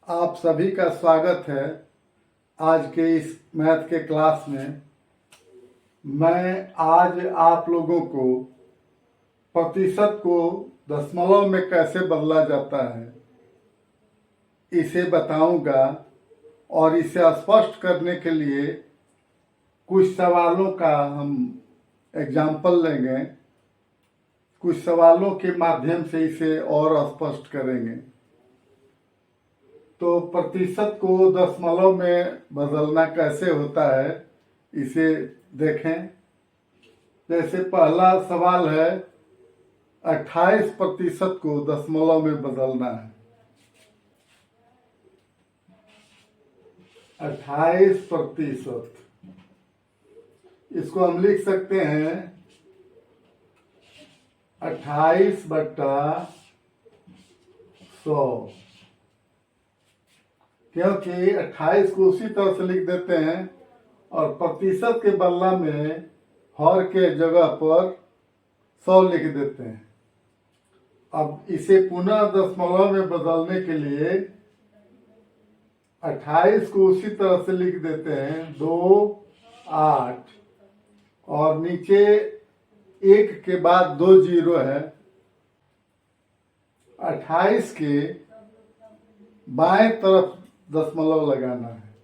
आप सभी का स्वागत है आज के इस मैथ के क्लास में। मैं आज आप लोगों को प्रतिशत को दशमलव में कैसे बदला जाता है इसे बताऊंगा और इसे स्पष्ट करने के लिए कुछ सवालों का हम एग्जाम्पल लेंगे। कुछ सवालों के माध्यम से इसे और स्पष्ट करेंगे। तो प्रतिशत को दशमलव में बदलना कैसे होता है इसे देखें। जैसे पहला सवाल है 28% को दशमलव में बदलना है। 28%, इसको हम लिख सकते हैं 28/100, क्योंकि 28 को उसी तरह से लिख देते हैं और प्रतिशत के बदला में हर के जगह पर 100 लिख देते हैं। अब इसे पुनः दशमलव में बदलने के लिए 28 को उसी तरह से लिख देते हैं 2, 8 और नीचे 1 के बाद 2 जीरो है। 28 के बाएं तरफ दशमलव लगाना है,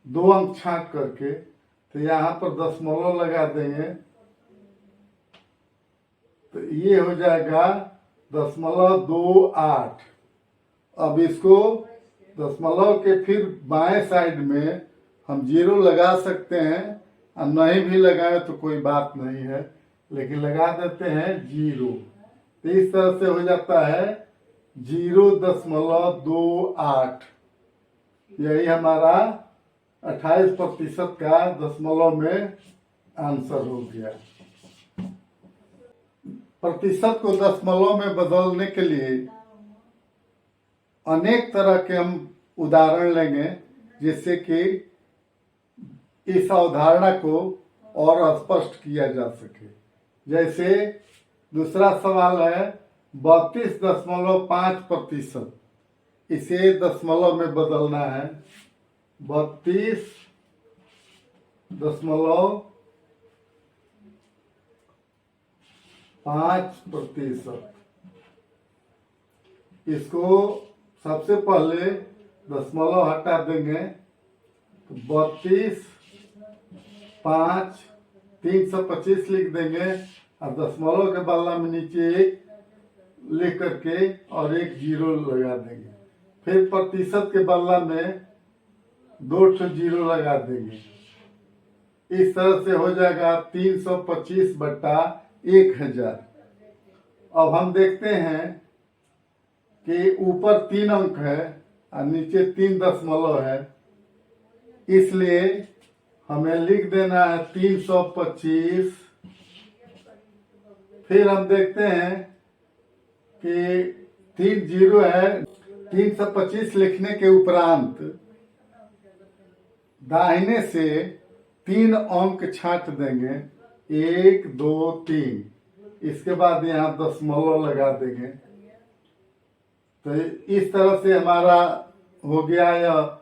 2 अंक छांट करके। तो यहाँ पर दशमलव लगा देंगे तो ये हो जाएगा 0.28। अब इसको दशमलव के फिर बाएं साइड में हम जीरो लगा सकते हैं और नहीं भी लगाए तो कोई बात नहीं है, लेकिन लगा देते हैं जीरो। तो इस तरह से हो जाता है 0.28। यही हमारा 28% का दशमलव में आंसर हो गया। प्रतिशत को दशमलव में बदलने के लिए अनेक तरह के हम उदाहरण लेंगे जिससे कि इस अवधारणा को और स्पष्ट किया जा सके। जैसे दूसरा सवाल है 32.5%, इसे दशमलव में बदलना है। 32.5%, इसको सबसे पहले दशमलव हटा देंगे तो 32, 5, 325 लिख देंगे और दशमलव के बदला में नीचे 1 लिख करके और 1 जीरो लगा देंगे। फिर प्रतिशत के बदला में 2 जीरो लगा देंगे। इस तरह से हो जाएगा 325/1000। अब हम देखते हैं कि ऊपर 3 अंक है और नीचे 3 दशमलव है, इसलिए हमें लिख देना है 325। फिर हम देखते हैं कि 3 जीरो है। 325 लिखने के उपरांत दाहिने से 3 अंक छांट देंगे, 1, 2, 3। इसके बाद यहाँ दशमलव लगा देंगे। तो इस तरह से हमारा हो गया यह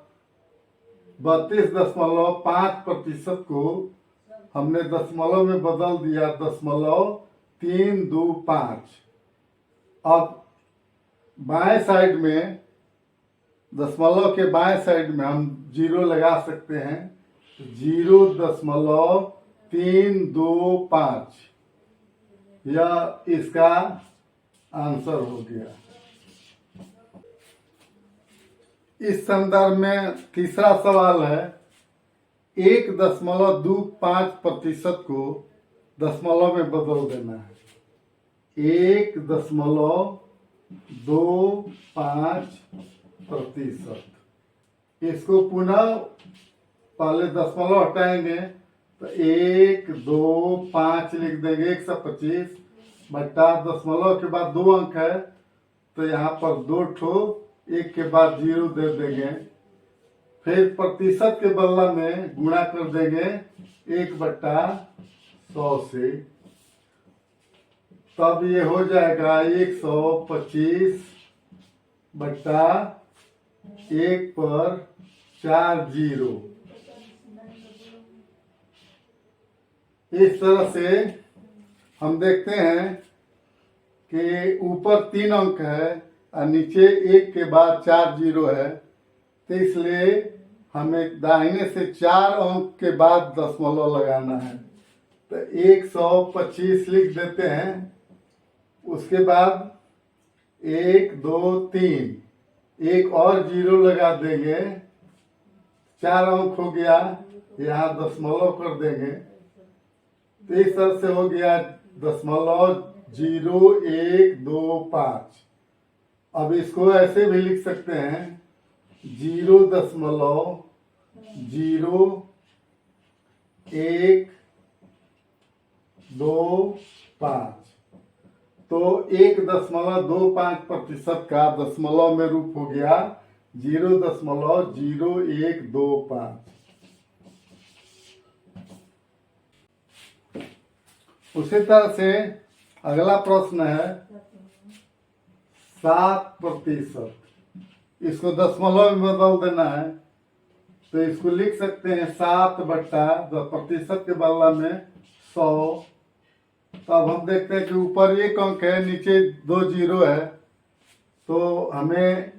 32.5% को हमने दशमलव में बदल दिया 0.325। अब बाएं साइड में दशमलव के बाएं साइड में हम जीरो लगा सकते हैं। 0.325 यह इसका आंसर हो गया। इस संदर्भ में तीसरा सवाल है 1.25% को दशमलव में बदल देना है। 1.25%, इसको पुनः पहले दशमलव हटाएंगे तो 1, 2, 5 लिख देंगे। 125 बटा दशमलव के बाद 2 अंक है तो यहाँ पर 2 ठो 1 के बाद जीरो दे देंगे। फिर प्रतिशत के बदला में गुणा कर देंगे 1/100 से, तब ये हो जाएगा 125/100। एक पर 4 जीरो। इस तरह से हम देखते हैं कि ऊपर 3 अंक है और नीचे 1 के बाद 4 जीरो है, तो इसलिए हमें दाहिने से 4 अंक के बाद दशमलव लगाना है। तो 125 लिख देते हैं। उसके बाद 1 2 3 एक और जीरो लगा देंगे, 4 अंक हो गया, यहाँ दशमलव कर देंगे। तो इस तरह से हो गया 0.0125। अब इसको ऐसे भी लिख सकते हैं 0.0125। तो 1.25% का दशमलव में रूप हो गया 0.0125। उसी तरह से अगला प्रश्न है 7%। इसको दशमलव में बदल देना है, तो इसको लिख सकते हैं 7/10% के बदला में 100। तो अब हम देखते हैं कि ऊपर 1 अंक है, नीचे 2 जीरो है, तो हमें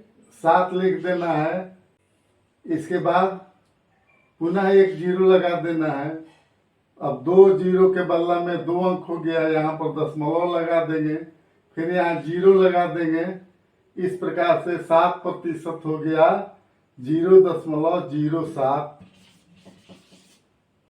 7 लिख देना है। इसके बाद पुनः 1 जीरो लगा देना है। अब 2 जीरो के बदला में 2 अंक हो गया, यहाँ पर दशमलव लगा देंगे, फिर यहाँ जीरो लगा देंगे। इस प्रकार से 7% हो गया 0.07।